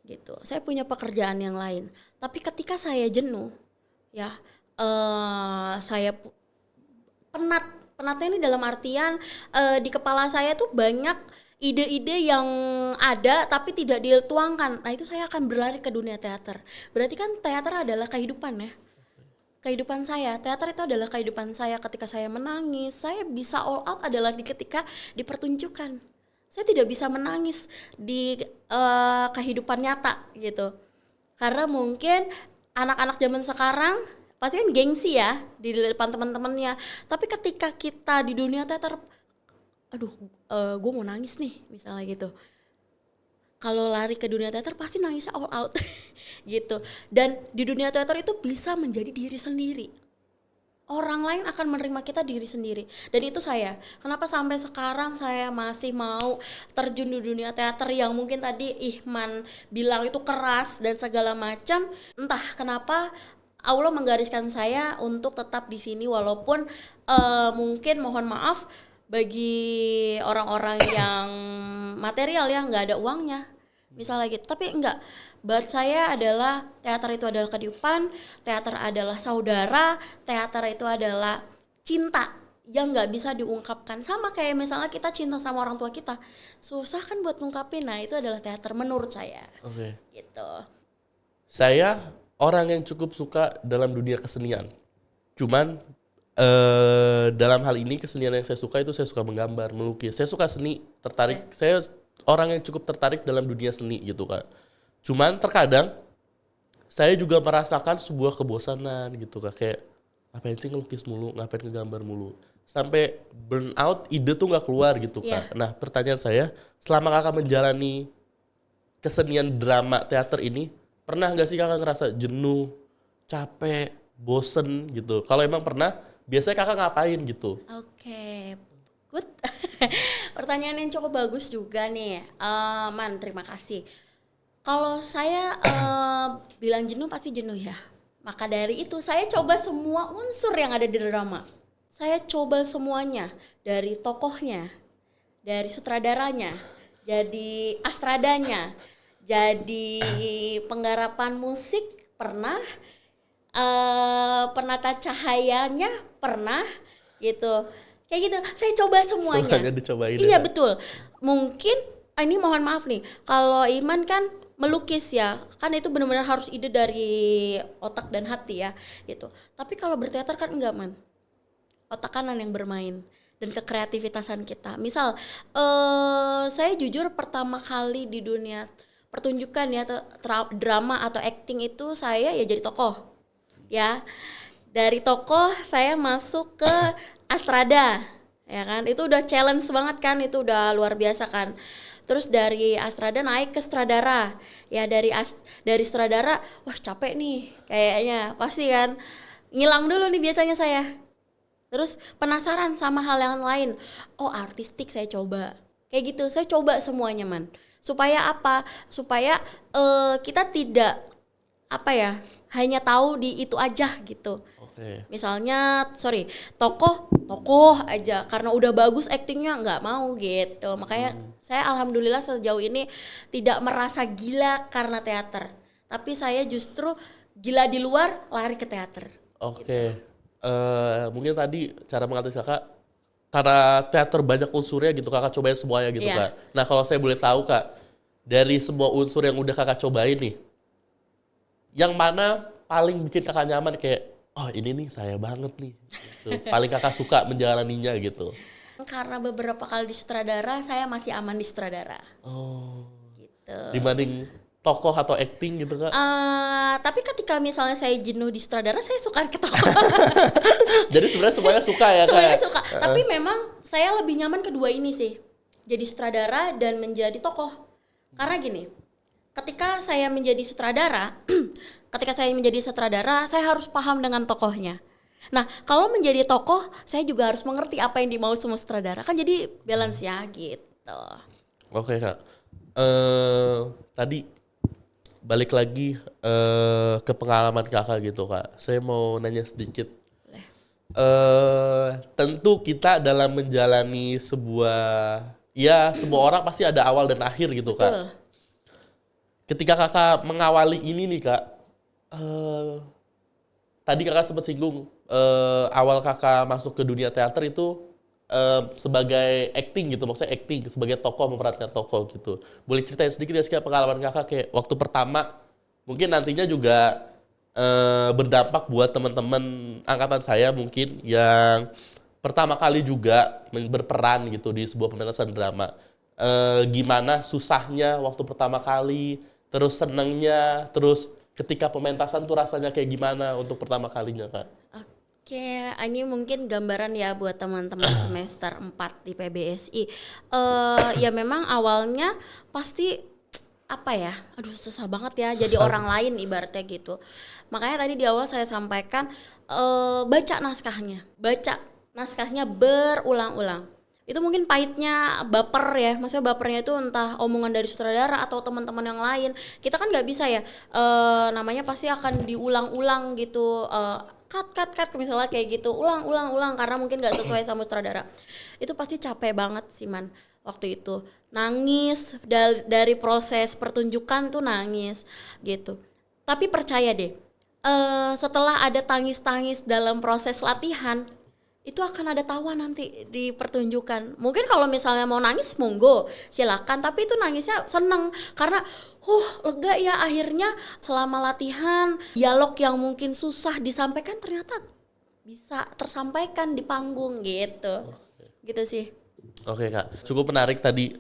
S2: gitu, saya punya pekerjaan yang lain. Tapi ketika saya jenuh ya, saya penatnya ini dalam artian di kepala saya tuh banyak ide-ide yang ada tapi tidak dituangkan. Nah, itu saya akan berlari ke dunia teater. Berarti kan teater adalah kehidupan ya. Kehidupan saya, teater itu adalah kehidupan saya. Ketika saya menangis, saya bisa all out adalah ketika dipertunjukkan. Saya tidak bisa menangis di kehidupan nyata gitu. Karena mungkin anak-anak zaman sekarang pasti kan gengsi ya di depan teman-temannya. Tapi ketika kita di dunia teater, aduh, gue mau nangis nih misalnya gitu. Kalau lari ke dunia teater pasti nangisnya all out gitu. Dan di dunia teater itu bisa menjadi diri sendiri. orang lain akan menerima kita diri sendiri. Dan itu saya. Kenapa sampai sekarang saya masih mau terjun di dunia teater yang mungkin tadi Ihman bilang itu keras dan segala macam. Entah kenapa Allah menggariskan saya untuk tetap di sini walaupun mungkin mohon maaf bagi orang-orang yang material ya nggak ada uangnya. Misalnya gitu, tapi enggak. Buat saya adalah teater itu adalah kehidupan, teater adalah saudara, teater itu adalah cinta yang nggak bisa diungkapkan. Sama kayak misalnya kita cinta sama orang tua kita, susah kan buat ngungkapin. Nah itu adalah teater menurut saya.
S1: Oke.
S2: Gitu.
S1: Saya orang yang cukup suka dalam dunia kesenian. Cuman dalam hal ini kesenian yang saya suka itu saya suka menggambar, melukis. Saya suka seni, tertarik. Saya orang yang cukup tertarik dalam dunia seni gitu Kak. Cuman terkadang saya juga merasakan sebuah kebosanan gitu Kak. Kayak ngapain sih ngelukis mulu, ngapain ngegambar mulu. Sampai burnout, ide tuh gak keluar gitu Kak. Nah pertanyaan saya, selama Kakak menjalani kesenian drama teater ini, pernah gak sih Kakak ngerasa jenuh, capek, bosen gitu? Kalau emang pernah, biasanya Kakak ngapain gitu?
S2: Oke. Good. Pertanyaan yang cukup bagus juga nih. Man, terima kasih. Kalau saya bilang jenuh pasti jenuh ya. Maka dari itu saya coba semua unsur yang ada di drama. Saya coba semuanya. Dari tokohnya, dari sutradaranya, jadi astradanya, jadi penggarapan musik pernah, penata cahayanya pernah gitu. Kayak gitu, saya coba semuanya.
S1: Semuanya dicobain.
S2: Iya betul. Mungkin ini mohon maaf nih, kalau Iman kan melukis ya, kan itu benar-benar harus ide dari otak dan hati ya, gitu. Tapi kalau berteater kan enggak Man, otak kanan yang bermain dan kekreativitasan kita. Misal, saya jujur pertama kali di dunia pertunjukan ya, drama atau acting itu saya ya jadi tokoh, ya. Dari tokoh saya masuk ke Astrada, ya kan? Itu udah challenge banget kan, itu udah luar biasa kan. Terus dari Astrada naik ke Sutradara, ya dari Sutradara, wah capek nih, kayaknya pasti kan ngilang dulu nih biasanya saya. Terus penasaran sama hal yang lain, oh artistik saya coba, kayak gitu, saya coba semuanya Man. Supaya apa? Supaya kita tidak apa ya, hanya tahu di itu aja gitu. Misalnya, tokoh aja karena udah bagus aktingnya nggak mau gitu. Makanya saya alhamdulillah sejauh ini tidak merasa gila karena teater. Tapi saya justru gila di luar, lari ke teater.
S1: Oke. Gitu. Mungkin tadi cara mengatasi Kakak, karena teater banyak unsurnya gitu, Kakak cobain semuanya gitu Kak. Nah kalau saya boleh tahu Kak, dari semua unsur yang udah Kakak cobain nih, yang mana paling bikin Kakak nyaman kayak, oh ini nih saya banget nih, gitu. Paling Kakak suka menjalaninya gitu?
S2: Karena beberapa kali di sutradara, saya masih aman di sutradara.
S1: Oh.
S2: Gitu.
S1: Dibanding tokoh atau acting gitu Kak?
S2: Tapi ketika misalnya saya jenuh di sutradara, saya suka ke tokoh.
S1: Jadi sebenarnya semuanya suka ya Kak?
S2: Semuanya suka, tapi memang saya lebih nyaman kedua ini sih. Jadi sutradara dan menjadi tokoh. Karena gini, ketika saya menjadi sutradara, saya harus paham dengan tokohnya. Nah, kalau menjadi tokoh, saya juga harus mengerti apa yang dimau semua sutradara. Kan jadi balance ya gitu.
S1: Oke Kak. Tadi balik lagi ke pengalaman Kakak gitu Kak. Saya mau nanya sedikit. Tentu kita dalam menjalani semua orang pasti ada awal dan akhir gitu. Betul. Kak. Ketika Kakak mengawali ini nih Kak, tadi Kakak sempat singgung awal Kakak masuk ke dunia teater itu sebagai acting gitu, maksudnya acting sebagai tokoh, memerankan tokoh gitu. Boleh ceritain sedikit ya sih pengalaman Kakak kayak waktu pertama, mungkin nantinya juga berdampak buat teman-teman angkatan saya mungkin yang pertama kali juga berperan gitu di sebuah pementasan drama. Gimana susahnya waktu pertama kali, terus senengnya, terus ketika pementasan tuh rasanya kayak gimana untuk pertama kalinya Kak?
S2: Oke, ini mungkin gambaran ya buat teman-teman semester 4 di PBSI. Ya memang awalnya pasti apa ya, aduh susah banget ya jadi orang lain ibaratnya gitu. Makanya tadi di awal saya sampaikan baca naskahnya berulang-ulang. Itu mungkin pahitnya baper ya, maksudnya bapernya itu entah omongan dari sutradara atau teman-teman yang lain. Kita kan nggak bisa ya, namanya pasti akan diulang-ulang gitu, cut misalnya kayak gitu, ulang karena mungkin nggak sesuai sama sutradara. Itu pasti capek banget sih man, waktu itu nangis dari proses pertunjukan tuh nangis gitu. Tapi percaya deh, setelah ada tangis-tangis dalam proses latihan, itu akan ada tawa nanti di pertunjukan. Mungkin kalau misalnya mau nangis monggo silakan, tapi itu nangisnya seneng karena lega ya, akhirnya selama latihan dialog yang mungkin susah disampaikan ternyata bisa tersampaikan di panggung gitu. Gitu sih.
S1: Oke Kak, cukup menarik tadi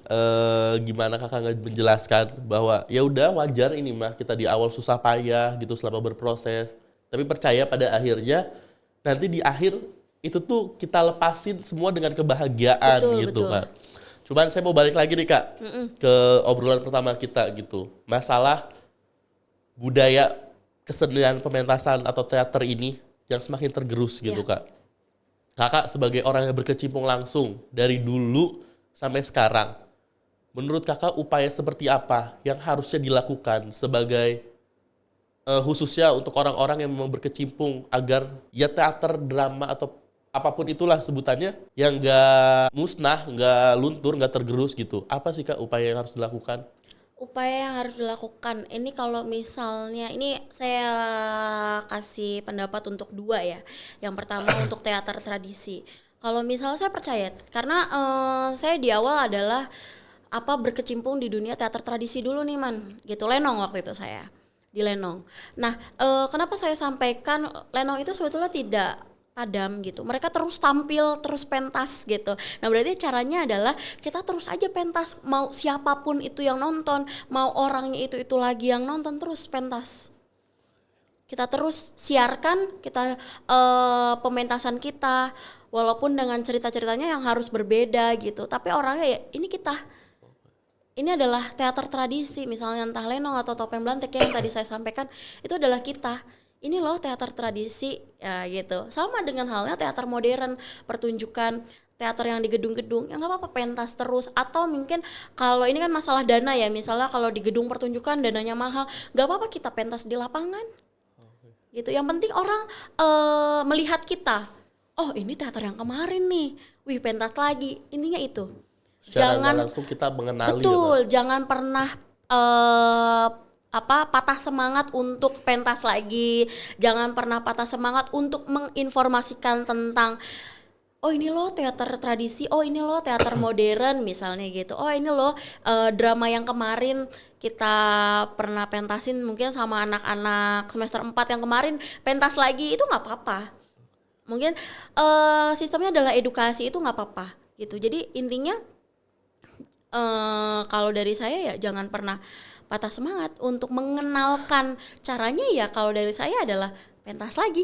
S1: gimana Kakak menjelaskan bahwa ya udah wajar ini mah kita di awal susah payah gitu selama berproses, tapi percaya pada akhirnya nanti di akhir itu tuh kita lepasin semua dengan kebahagiaan gitu
S2: betul.
S1: Kak. Cuman saya mau balik lagi nih Kak ke obrolan pertama kita gitu, masalah budaya kesenian pementasan atau teater ini yang semakin tergerus gitu Kak. Kakak sebagai orang yang berkecimpung langsung dari dulu sampai sekarang, menurut Kakak upaya seperti apa yang harusnya dilakukan sebagai khususnya untuk orang-orang yang memang berkecimpung agar ya teater, drama atau apapun itulah sebutannya yang nggak musnah, nggak luntur, nggak tergerus gitu. Apa sih Kak upaya yang harus dilakukan?
S2: Upaya yang harus dilakukan ini kalau misalnya ini saya kasih pendapat untuk dua ya. Yang pertama untuk teater tradisi. Kalau misalnya saya percaya karena saya di awal adalah berkecimpung di dunia teater tradisi dulu nih man. Gitu Lenong waktu itu saya di Lenong. Nah, kenapa saya sampaikan Lenong itu sebetulnya tidak padam gitu. Mereka terus tampil, terus pentas gitu. Nah, berarti caranya adalah kita terus aja pentas, mau siapapun itu yang nonton, mau orangnya itu lagi yang nonton, terus pentas. Kita terus siarkan kita pementasan kita walaupun dengan cerita-ceritanya yang harus berbeda gitu. Tapi orangnya ya ini kita. Ini adalah teater tradisi, misalnya entah Lenong atau Topeng Blantek yang tadi saya sampaikan, itu adalah kita. Ini loh teater tradisi ya gitu. Sama dengan halnya teater modern, pertunjukan teater yang di gedung-gedung, ya nggak apa-apa pentas terus. Atau mungkin kalau ini kan masalah dana ya, misalnya kalau di gedung pertunjukan dananya mahal, nggak apa-apa kita pentas di lapangan. Gitu. Yang penting orang melihat kita. Oh ini teater yang kemarin nih, wih pentas lagi. Intinya itu.
S1: Secara langsung kita mengenali.
S2: Betul, jangan pernah patah semangat untuk pentas lagi, jangan pernah patah semangat untuk menginformasikan tentang oh ini loh teater tradisi, oh ini loh teater modern misalnya gitu, oh ini loh drama yang kemarin kita pernah pentasin mungkin sama anak-anak semester 4 yang kemarin pentas lagi, itu nggak apa-apa. Mungkin sistemnya adalah edukasi, itu nggak apa-apa gitu. Jadi intinya kalau dari saya ya jangan pernah patah semangat untuk mengenalkan caranya, ya kalau dari saya adalah pentas lagi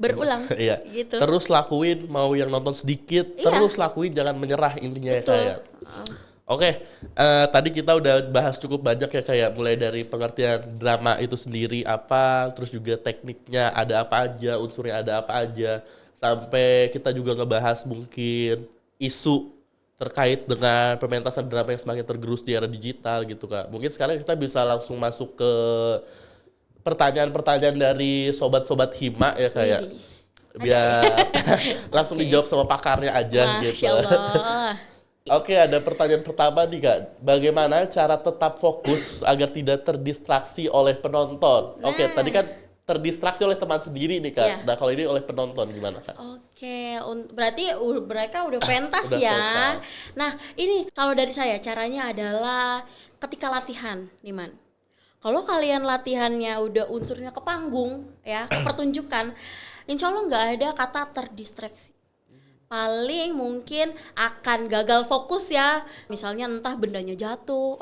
S2: berulang gitu.
S1: Terus lakuin, mau yang nonton sedikit terus lakuin, jangan menyerah intinya. Betul. Ya kayak Oke, tadi kita udah bahas cukup banyak ya kayak mulai dari pengertian drama itu sendiri apa, terus juga tekniknya ada apa aja, unsurnya ada apa aja, sampai kita juga ngebahas mungkin isu terkait dengan pementasan drama yang semakin tergerus di era digital gitu Kak. Mungkin sekarang kita bisa langsung masuk ke pertanyaan-pertanyaan dari sobat-sobat Hima ya kayak biar langsung dijawab sama pakarnya aja. Masya gitu.
S2: Allah.
S1: Oke, ada pertanyaan pertama nih Kak. Bagaimana cara tetap fokus agar tidak terdistraksi oleh penonton? Oke, tadi kan terdistraksi oleh teman sendiri nih Kak. Nah kalau ini oleh penonton gimana Kak?
S2: Oke, berarti mereka udah pentas ya. Pentas. Nah ini kalau dari saya caranya adalah ketika latihan nih Man. Kalau kalian latihannya udah unsurnya ke panggung ya, ke pertunjukan, insya Allah nggak ada kata terdistraksi. Paling mungkin akan gagal fokus ya, misalnya entah bendanya jatuh,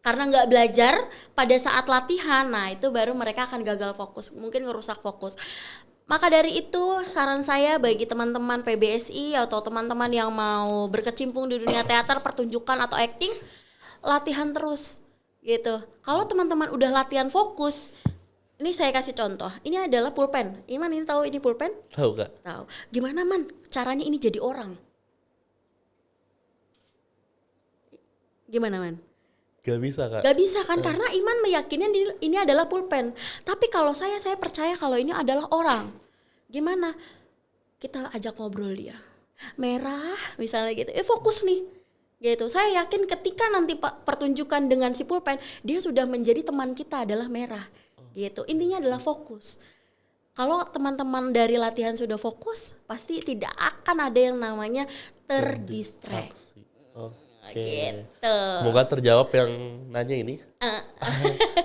S2: karena nggak belajar pada saat latihan, nah itu baru mereka akan gagal fokus, mungkin ngerusak fokus. Maka dari itu saran saya bagi teman-teman PBSI atau teman-teman yang mau berkecimpung di dunia teater, pertunjukan atau acting, latihan terus. gitu. Kalau teman-teman udah latihan fokus, ini saya kasih contoh. Ini adalah pulpen. Iman ini tahu ini pulpen?
S1: Tahu Kak?
S2: Tahu. Gimana Man? Caranya ini jadi orang. Gimana Man?
S1: Gak bisa Kak.
S2: Gak bisa kan karena Iman meyakini ini adalah pulpen. Tapi kalau saya percaya kalau ini adalah orang. Gimana? Kita ajak ngobrol dia. Merah misalnya gitu. Fokus nih. Gitu. Saya yakin ketika nanti pertunjukan dengan si pulpen, dia sudah menjadi teman kita adalah merah. Gitu. Intinya adalah fokus. Kalau teman-teman dari latihan sudah fokus, pasti tidak akan ada yang namanya terdistract. Gitu.
S1: Semoga terjawab yang nanya ini.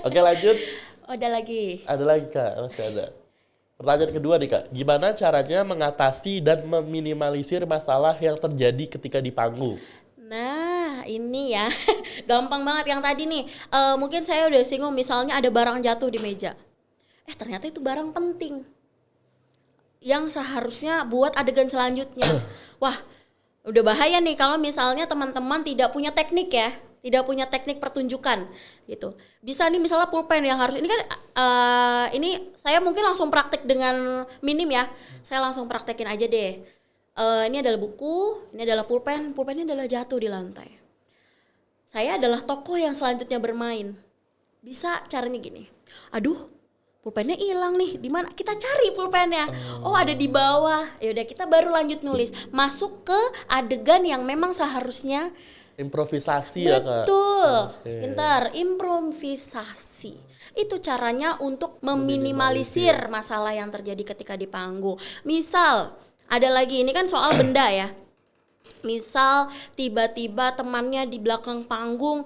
S1: Oke lanjut.
S2: Ada lagi.
S1: Ada lagi Kak, masih ada. Pertanyaan kedua nih Kak, gimana caranya mengatasi dan meminimalisir masalah yang terjadi ketika di panggung?
S2: Nah ini ya, gampang banget yang tadi nih. Mungkin saya udah singgung misalnya ada barang jatuh di meja. Ternyata itu barang penting. Yang seharusnya buat adegan selanjutnya. Wah, udah bahaya nih kalau misalnya teman-teman tidak punya teknik ya, tidak punya teknik pertunjukan gitu. Bisa nih misalnya pulpen yang harus ini kan ini saya mungkin langsung praktek dengan minim ya. Saya langsung praktekin aja deh. Ini adalah buku, ini adalah pulpen, pulpennya adalah jatuh di lantai. Saya adalah tokoh yang selanjutnya bermain. Bisa caranya gini. Aduh, pulpennya hilang nih, di mana? Kita cari pulpennya. Oh, ada di bawah. Ya udah kita baru lanjut nulis. Masuk ke adegan yang memang seharusnya
S1: improvisasi ya Kak.
S2: Betul. Pintar, improvisasi. Itu caranya untuk meminimalisir masalah yang terjadi ketika di panggung. Misal, ada lagi ini kan soal benda ya. Misal tiba-tiba temannya di belakang panggung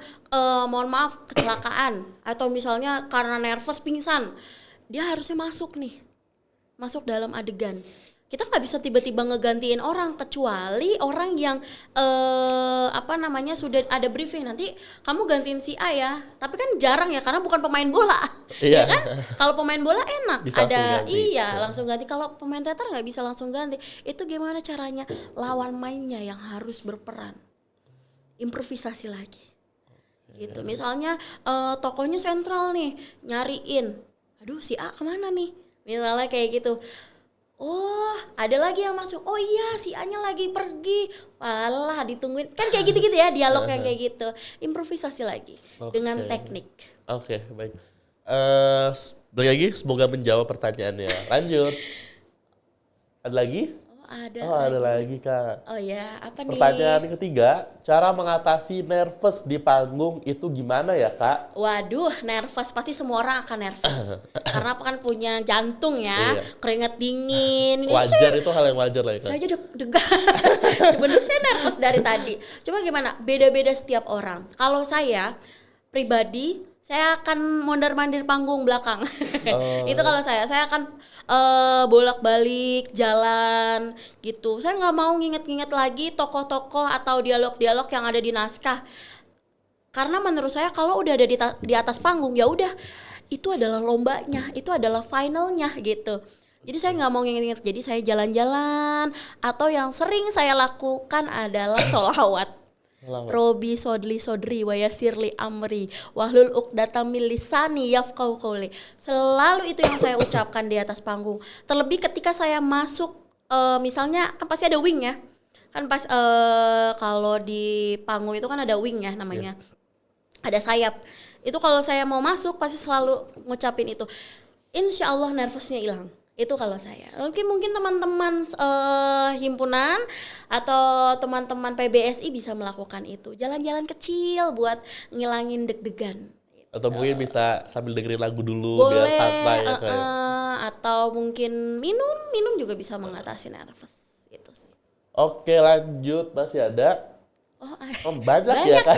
S2: mohon maaf kecelakaan atau misalnya karena nervous pingsan. Dia harusnya masuk dalam adegan. Kita nggak bisa tiba-tiba ngegantiin orang kecuali orang yang sudah ada briefing nanti kamu gantiin si A ya. Tapi kan jarang ya karena bukan pemain bola.
S1: Iya.
S2: Ya kan? Kalau pemain bola enak
S1: bisa
S2: ada
S1: langsung
S2: ganti. Kalau pemain teater nggak bisa langsung ganti. Itu gimana caranya? Lawan mainnya yang harus berperan. Improvisasi lagi. Gitu. Misalnya tokonya sentral nih nyariin. Aduh si A kemana nih? Misalnya kayak gitu. Oh, ada lagi yang masuk. Oh iya, si A-nya lagi pergi. Walah, ditungguin. Kan kayak gitu-gitu ya, dialog yang kayak gitu. Improvisasi lagi dengan teknik.
S1: Oke, baik. Balik lagi, semoga menjawab pertanyaannya. Lanjut. Ada lagi? Ada lagi Kak.
S2: Oh ya, apa nih?
S1: Pertanyaan ketiga, cara mengatasi nervous di panggung itu gimana ya Kak?
S2: Waduh, nervous pasti semua orang akan nervous. Karena kan punya jantung ya, keringat dingin.
S1: Wajar itu hal yang wajar lah ya Kak.
S2: Saya aja deg-degan. Sebenarnya saya nervous dari tadi. Cuma gimana? Beda-beda setiap orang. Kalau saya pribadi, saya akan mondar-mandir panggung belakang. Itu kalau saya akan bolak-balik jalan gitu. Saya nggak mau nginget-nginget lagi tokoh-tokoh atau dialog-dialog yang ada di naskah. Karena menurut saya kalau udah ada di atas panggung ya udah itu adalah lombanya, itu adalah finalnya gitu. Jadi saya nggak mau nginget-nginget. Jadi saya jalan-jalan atau yang sering saya lakukan adalah sholawat. Robi sodli sodri wa yasirli amri wahlul uqdatam min lisani yafqahu qouli. Selalu itu yang saya ucapkan di atas panggung. Terlebih ketika saya masuk misalnya kan pasti ada wing ya. Kan pas kalau di panggung itu kan ada wing ya namanya. Ada sayap. Itu kalau saya mau masuk pasti selalu ngucapin itu. Insya Allah nervousnya hilang. Itu kalau saya. Mungkin teman-teman himpunan atau teman-teman PBSI bisa melakukan itu. Jalan-jalan kecil buat ngilangin deg-degan.
S1: Atau mungkin bisa sambil dengerin lagu dulu biar santai ya kayak.
S2: Atau mungkin minum juga bisa mengatasi nervous itu sih.
S1: Oke, lanjut, masih ada. Banyak ya Kak.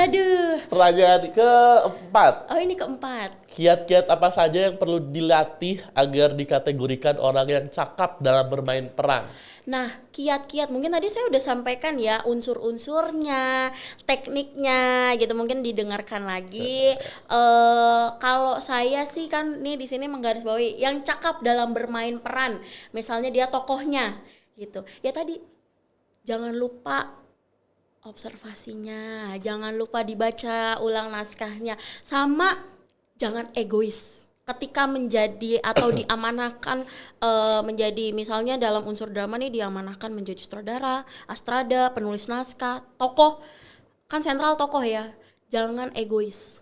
S2: Aduh.
S1: Pertanyaan keempat.
S2: Ini keempat.
S1: Kiat-kiat apa saja yang perlu dilatih agar dikategorikan orang yang cakap dalam bermain peran?
S2: Nah, kiat-kiat mungkin tadi saya udah sampaikan ya unsur-unsurnya, tekniknya gitu mungkin didengarkan lagi. Kalau saya sih kan nih di sini menggarisbawahi yang cakap dalam bermain peran. Misalnya dia tokohnya gitu. Ya tadi jangan lupa Observasinya, jangan lupa dibaca ulang naskahnya, sama jangan egois. Ketika menjadi atau diamanahkan menjadi, misalnya dalam unsur drama nih, diamanahkan menjadi sutradara, astrada, penulis naskah, tokoh, kan sentral tokoh ya, jangan egois.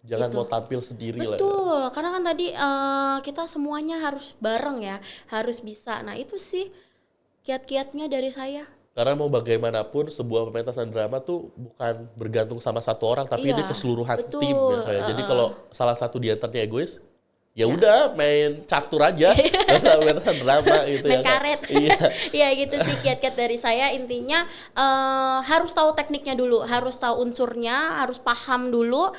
S1: Jangan
S2: Gitu.
S1: mau tampil sendiri lah.
S2: Betul, karena kan tadi kita semuanya harus bareng ya, harus bisa. Nah itu sih kiat-kiatnya dari saya.
S1: Karena mau bagaimanapun sebuah pementasan drama tuh bukan bergantung sama satu orang, tapi
S2: Iya,
S1: ini keseluruhan
S2: betul,
S1: tim ya, kayak. Jadi kalau salah satu di antaranya egois, ya udah main catur aja, pementasan drama gitu ya.
S2: Main
S1: Kak.
S2: karet.
S1: Iya.
S2: Iya gitu sih kiat-kiat dari saya. Intinya harus tahu tekniknya dulu, harus tahu unsurnya, harus paham dulu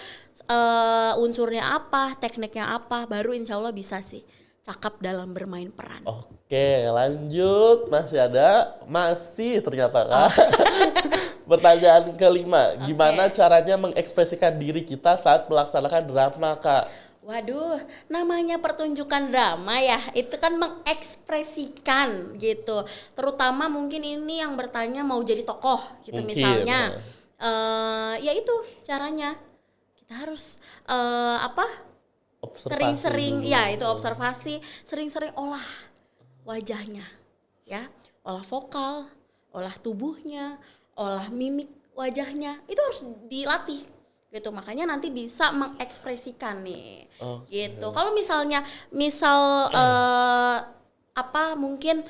S2: unsurnya apa, tekniknya apa, baru insya Allah bisa sih cakap dalam bermain peran.
S1: Oke, lanjut. Masih ternyata Kak. Pertanyaan kelima, gimana caranya mengekspresikan diri kita saat melaksanakan drama, Kak?
S2: Waduh, namanya pertunjukan drama ya, itu kan mengekspresikan gitu. Terutama mungkin ini yang bertanya mau jadi tokoh gitu
S1: Mungkin,
S2: misalnya. Ya itu caranya. Kita harus
S1: Observasi
S2: sering-sering
S1: dulu.
S2: ya itu observasi, sering-sering olah wajahnya ya, olah vokal, olah tubuhnya, olah mimik wajahnya, itu harus dilatih gitu, makanya nanti bisa mengekspresikan nih. Gitu. Kalau misal mungkin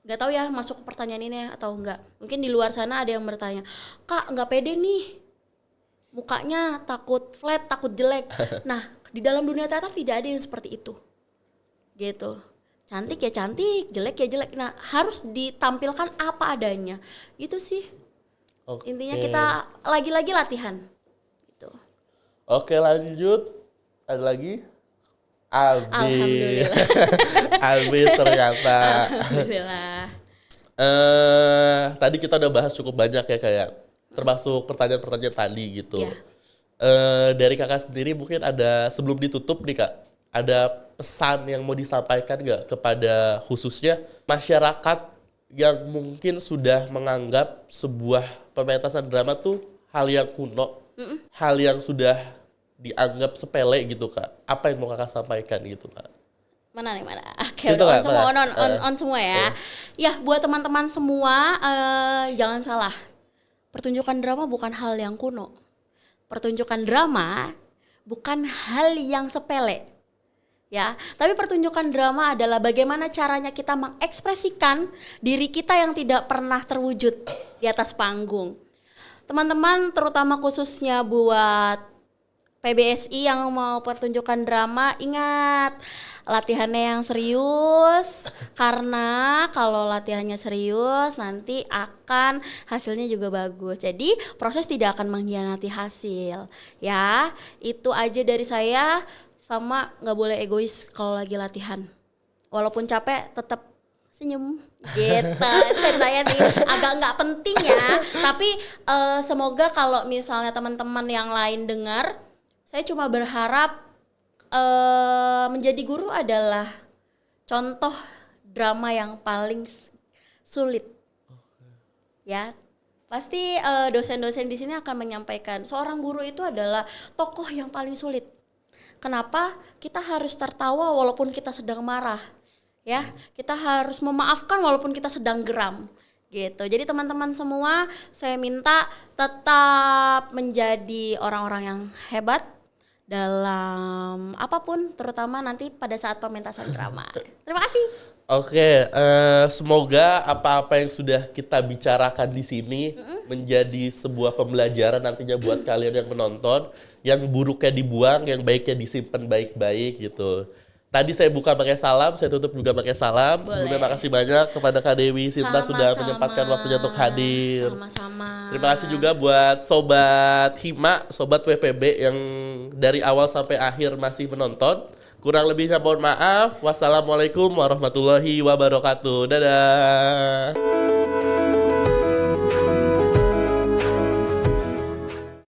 S2: nggak tahu ya masuk ke pertanyaan ini atau enggak, mungkin di luar sana ada yang bertanya, Kak nggak pede nih mukanya, takut flat, takut jelek. Nah, di dalam dunia teater tidak ada yang seperti itu. Gitu. Cantik ya cantik, jelek ya jelek. Nah, harus ditampilkan apa adanya. Itu sih.
S1: Oke.
S2: Intinya kita lagi-lagi latihan. Gitu.
S1: Oke, lanjut. Ada lagi? Habis.
S2: Alhamdulillah.
S1: Habis ternyata.
S2: Alhamdulillah.
S1: Tadi kita udah bahas cukup banyak ya, kayak termasuk pertanyaan-pertanyaan tadi gitu.
S2: Iya.
S1: Dari Kakak sendiri mungkin ada, sebelum ditutup nih Kak, ada pesan yang mau disampaikan nggak kepada khususnya masyarakat yang mungkin sudah menganggap sebuah pementasan drama tuh hal yang kuno, hal yang sudah dianggap sepele gitu Kak. Apa yang mau Kakak sampaikan gitu Kak?
S2: Mana? Oke,
S1: Gitu
S2: udah
S1: nggak,
S2: on semua,
S1: Pak?
S2: on semua ya. Ya, buat teman-teman semua, jangan salah. Pertunjukan drama bukan hal yang kuno. Pertunjukan drama bukan hal yang sepele. Ya, tapi pertunjukan drama adalah bagaimana caranya kita mengekspresikan diri kita yang tidak pernah terwujud di atas panggung. Teman-teman, terutama khususnya buat PBSI yang mau pertunjukan drama, ingat latihannya yang serius, karena kalau latihannya serius nanti akan hasilnya juga bagus. Jadi proses tidak akan mengkhianati hasil. Ya, itu aja dari saya. Sama nggak boleh egois kalau lagi latihan. Walaupun capek tetap senyum gitu. Itu dari saya sih, agak nggak penting ya. Tapi semoga kalau misalnya teman-teman yang lain dengar, saya cuma berharap menjadi guru adalah contoh drama yang paling sulit. Ya, pasti dosen-dosen di sini akan menyampaikan seorang guru itu adalah tokoh yang paling sulit. Kenapa? Kita harus tertawa walaupun kita sedang marah. Ya, kita harus memaafkan walaupun kita sedang geram. Gitu. Jadi teman-teman semua, saya minta tetap menjadi orang-orang yang hebat dalam apapun, terutama nanti pada saat pementasan drama. Terima kasih.
S1: Oke, semoga apa-apa yang sudah kita bicarakan di sini menjadi sebuah pembelajaran nantinya buat kalian yang menonton. Yang buruknya dibuang, yang baiknya disimpan baik-baik gitu. Tadi saya buka pakai salam, saya tutup juga pakai salam.
S2: Boleh.
S1: Sebelumnya makasih banyak kepada Kak Dewi Sinta sudah menyempatkan waktunya untuk hadir.
S2: Sama-sama.
S1: Terima kasih juga buat Sobat Hima, Sobat WPB yang dari awal sampai akhir masih menonton. Kurang lebihnya mohon maaf. Wassalamualaikum warahmatullahi wabarakatuh. Dadah.